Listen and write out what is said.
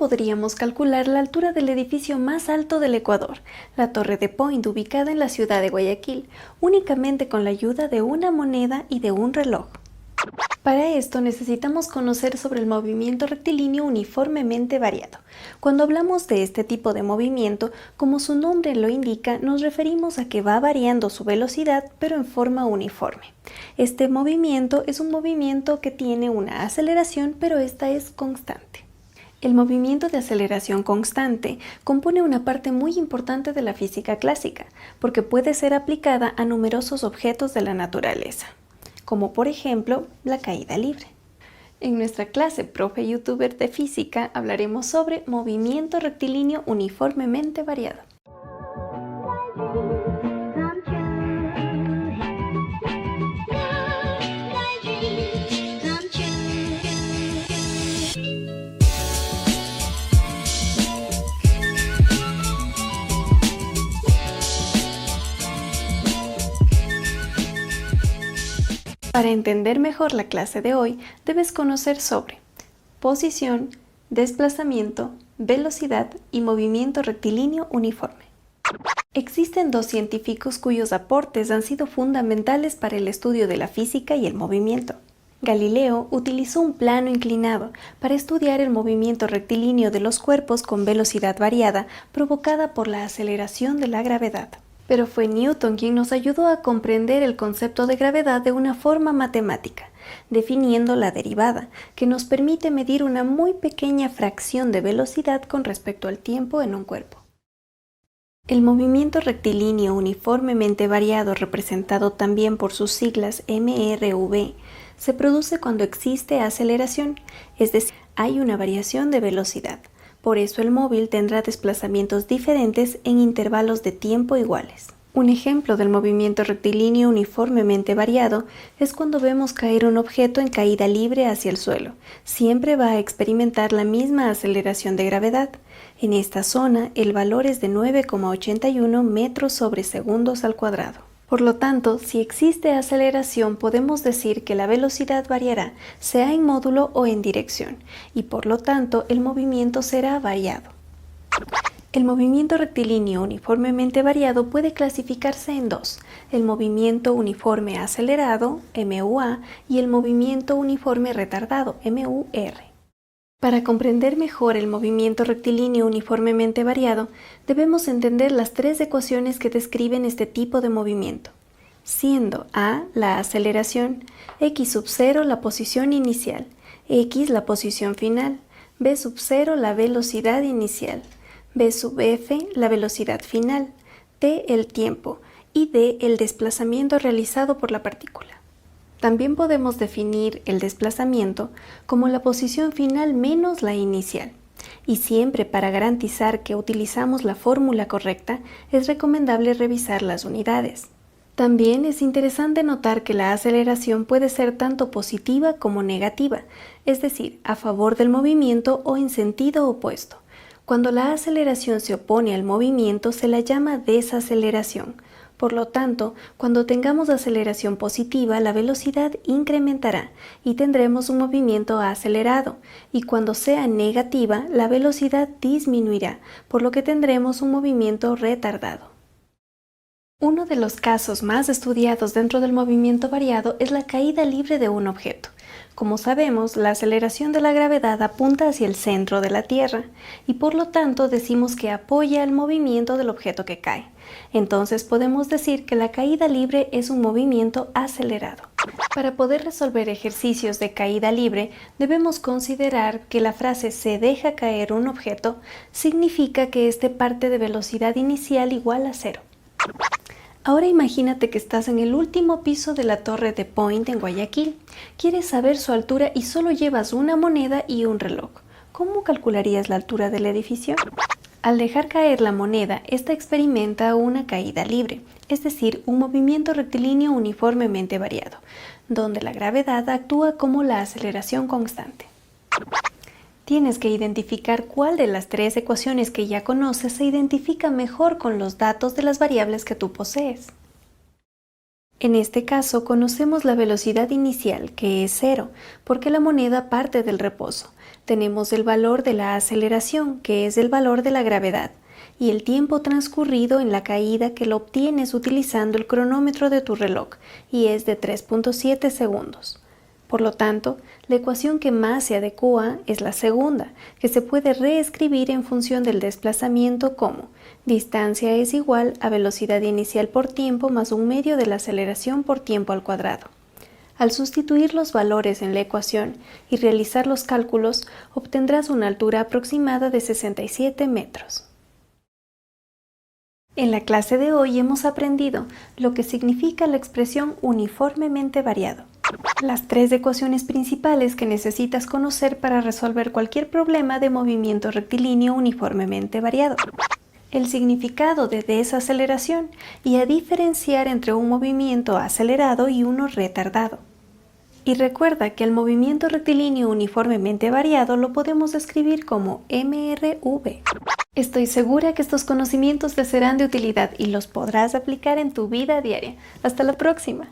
podríamos calcular la altura del edificio más alto del Ecuador, la Torre de Point, ubicada en la ciudad de Guayaquil, únicamente con la ayuda de una moneda y de un reloj? Para esto necesitamos conocer sobre el movimiento rectilíneo uniformemente variado. Cuando hablamos de este tipo de movimiento, como su nombre lo indica, nos referimos a que va variando su velocidad pero en forma uniforme. Este movimiento es un movimiento que tiene una aceleración, pero esta es constante. El movimiento de aceleración constante compone una parte muy importante de la física clásica, porque puede ser aplicada a numerosos objetos de la naturaleza, como por ejemplo la caída libre. En nuestra clase Profe Youtuber de Física hablaremos sobre movimiento rectilíneo uniformemente variado. Para entender mejor la clase de hoy, debes conocer sobre posición, desplazamiento, velocidad y movimiento rectilíneo uniforme. Existen dos científicos cuyos aportes han sido fundamentales para el estudio de la física y el movimiento. Galileo utilizó un plano inclinado para estudiar el movimiento rectilíneo de los cuerpos con velocidad variada provocada por la aceleración de la gravedad. Pero fue Newton quien nos ayudó a comprender el concepto de gravedad de una forma matemática, definiendo la derivada, que nos permite medir una muy pequeña fracción de velocidad con respecto al tiempo en un cuerpo. El movimiento rectilíneo uniformemente variado, representado también por sus siglas MRV, se produce cuando existe aceleración, es decir, hay una variación de velocidad. Por eso el móvil tendrá desplazamientos diferentes en intervalos de tiempo iguales. Un ejemplo del movimiento rectilíneo uniformemente variado es cuando vemos caer un objeto en caída libre hacia el suelo. Siempre va a experimentar la misma aceleración de gravedad. En esta zona, el valor es de 9,81 metros sobre segundos al cuadrado. Por lo tanto, si existe aceleración, podemos decir que la velocidad variará, sea en módulo o en dirección, y por lo tanto el movimiento será variado. El movimiento rectilíneo uniformemente variado puede clasificarse en dos: el movimiento uniforme acelerado, MUA, y el movimiento uniforme retardado, MUR. Para comprender mejor el movimiento rectilíneo uniformemente variado, debemos entender las tres ecuaciones que describen este tipo de movimiento, siendo A la aceleración, x sub 0 la posición inicial, x la posición final, b sub 0 la velocidad inicial, b sub f la velocidad final, t el tiempo y d el desplazamiento realizado por la partícula. También podemos definir el desplazamiento como la posición final menos la inicial. Y siempre, para garantizar que utilizamos la fórmula correcta, es recomendable revisar las unidades. También es interesante notar que la aceleración puede ser tanto positiva como negativa, es decir, a favor del movimiento o en sentido opuesto. Cuando la aceleración se opone al movimiento se la llama desaceleración. Por lo tanto, cuando tengamos aceleración positiva, la velocidad incrementará y tendremos un movimiento acelerado, y cuando sea negativa, la velocidad disminuirá, por lo que tendremos un movimiento retardado. Uno de los casos más estudiados dentro del movimiento variado es la caída libre de un objeto. Como sabemos, la aceleración de la gravedad apunta hacia el centro de la Tierra y por lo tanto decimos que apoya el movimiento del objeto que cae. Entonces podemos decir que la caída libre es un movimiento acelerado. Para poder resolver ejercicios de caída libre, debemos considerar que la frase "se deja caer un objeto" significa que éste parte de velocidad inicial igual a 0. Ahora imagínate que estás en el último piso de la Torre de Point en Guayaquil. Quieres saber su altura y solo llevas una moneda y un reloj. ¿Cómo calcularías la altura del edificio? Al dejar caer la moneda, esta experimenta una caída libre, es decir, un movimiento rectilíneo uniformemente variado, donde la gravedad actúa como la aceleración constante. Tienes que identificar cuál de las tres ecuaciones que ya conoces se identifica mejor con los datos de las variables que tú posees. En este caso, conocemos la velocidad inicial, que es 0, porque la moneda parte del reposo. tenemos el valor de la aceleración, que es el valor de la gravedad, y el tiempo transcurrido en la caída, que lo obtienes utilizando el cronómetro de tu reloj, y es de 3.7 segundos. Por lo tanto, la ecuación que más se adecua es la segunda, que se puede reescribir en función del desplazamiento como distancia es igual a velocidad inicial por tiempo más un medio de la aceleración por tiempo al cuadrado. Al sustituir los valores en la ecuación y realizar los cálculos, obtendrás una altura aproximada de 67 metros. En la clase de hoy hemos aprendido lo que significa la expresión uniformemente variado, las tres ecuaciones principales que necesitas conocer para resolver cualquier problema de movimiento rectilíneo uniformemente variado, el significado de desaceleración y a diferenciar entre un movimiento acelerado y uno retardado. Y recuerda que el movimiento rectilíneo uniformemente variado lo podemos describir como MRV. Estoy segura que estos conocimientos te serán de utilidad y los podrás aplicar en tu vida diaria. Hasta la próxima.